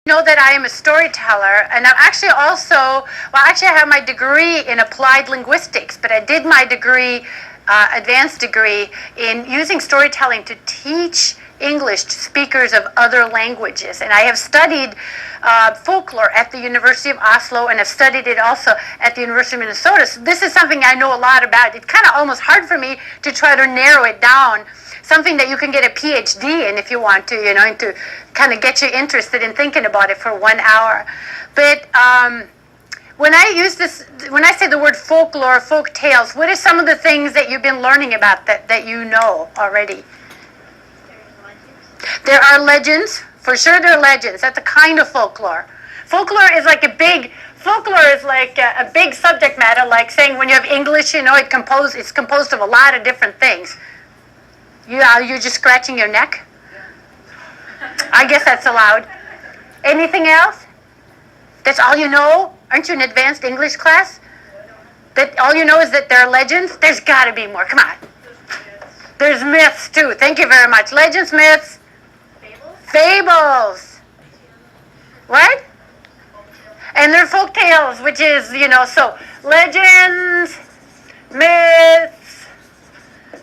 know that I am a storyteller, and I'm actually also, I have my degree in applied linguistics, but I did my degree, advanced degree, in using storytelling to teach English to speakers of other languages. And I have studied folklore at the University of Oslo, and I've studied it also at the University of Minnesota. So this is something I know a lot about. It's kind of almost hard for me to try to narrow it down. Something that you can get a PhD in if you want to, and to kind of get you interested in thinking about it for 1 hour. But when I say the word folklore, folk tales, what are some of the things that you've been learning about that you know already? There are legends. For sure there are legends. That's a kind of folklore. Folklore is like a big subject matter, like saying when you have English, it's composed of a lot of different things. You're just scratching your neck? I guess that's allowed. Anything else? That's all you know? Aren't you in advanced English class? That all you know is that there are legends? There's got to be more. Come on. There's myths too. Thank you very much. Legends, myths. Fables. What? And they're folk tales, which is, so legends, myths,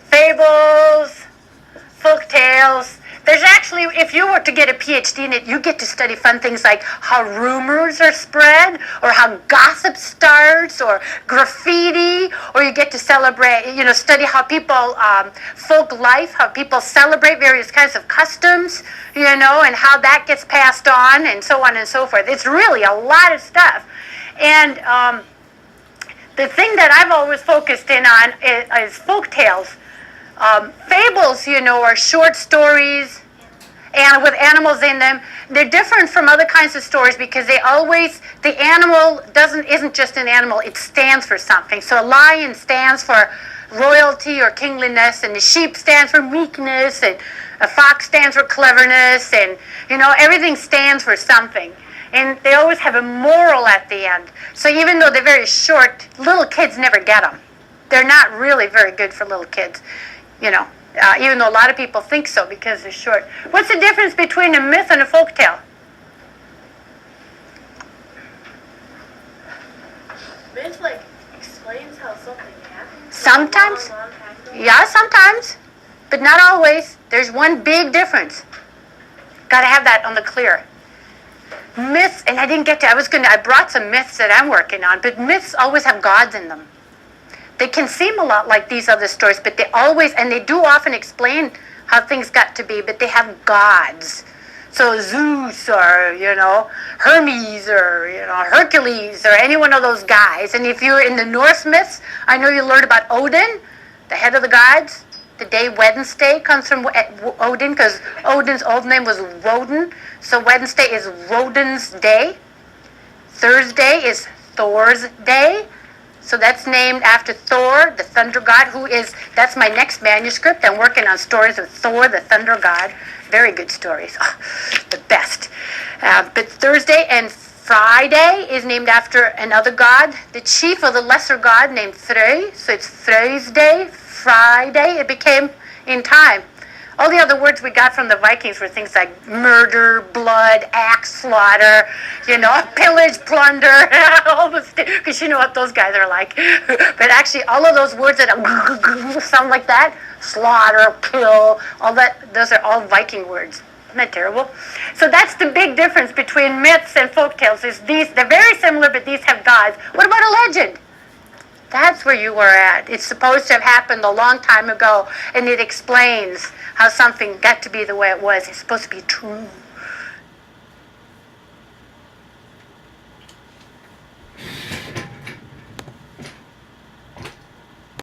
fables, folk tales. There's actually, if you were to get a PhD in it, you get to study fun things like how rumors are spread, or how gossip starts, or graffiti, or you get to study how people, folk life, how people celebrate various kinds of customs, and how that gets passed on and so forth. It's really a lot of stuff. And the thing that I've always focused in on is folk tales. Fables, are short stories and with animals in them. They're different from other kinds of stories because the animal isn't just an animal, it stands for something. So a lion stands for royalty or kingliness, and the sheep stands for meekness, and a fox stands for cleverness, and everything stands for something. And they always have a moral at the end. So even though they're very short, little kids never get them. They're not really very good for little kids. Even though a lot of people think so because they're short. What's the difference between a myth and a folk tale? Myth, explains how something happened. Sometimes. Long time ago. Yeah, sometimes. But not always. There's one big difference. Got to have that on the clear. Myths, and I brought some myths that I'm working on, but myths always have gods in them. They can seem a lot like these other stories, but they do often explain how things got to be, but they have gods. So Zeus or, Hermes or, Hercules or any one of those guys. And if you're in the Norse myths, I know you learned about Odin, the head of the gods. The day Wednesday comes from Odin because Odin's old name was Woden. So Wednesday is Woden's day. Thursday is Thor's day. So that's named after Thor, the thunder god, that's my next manuscript. I'm working on stories of Thor, the thunder god. Very good stories. Oh, the best. But Thursday and Friday is named after another god, the chief of the lesser god named Frey. So it's Frey's day, Friday. It became in time. All the other words we got from the Vikings were things like murder, blood, axe, slaughter, pillage, plunder, all the because you know what those guys are like. But actually, all of those words that sound like that, slaughter, kill, those are all Viking words. Isn't that terrible? So that's the big difference between myths and folktales. They're very similar, but these have gods. What about a legend? That's where you were at. It's supposed to have happened a long time ago, and it explains how something got to be the way it was. It's supposed to be true.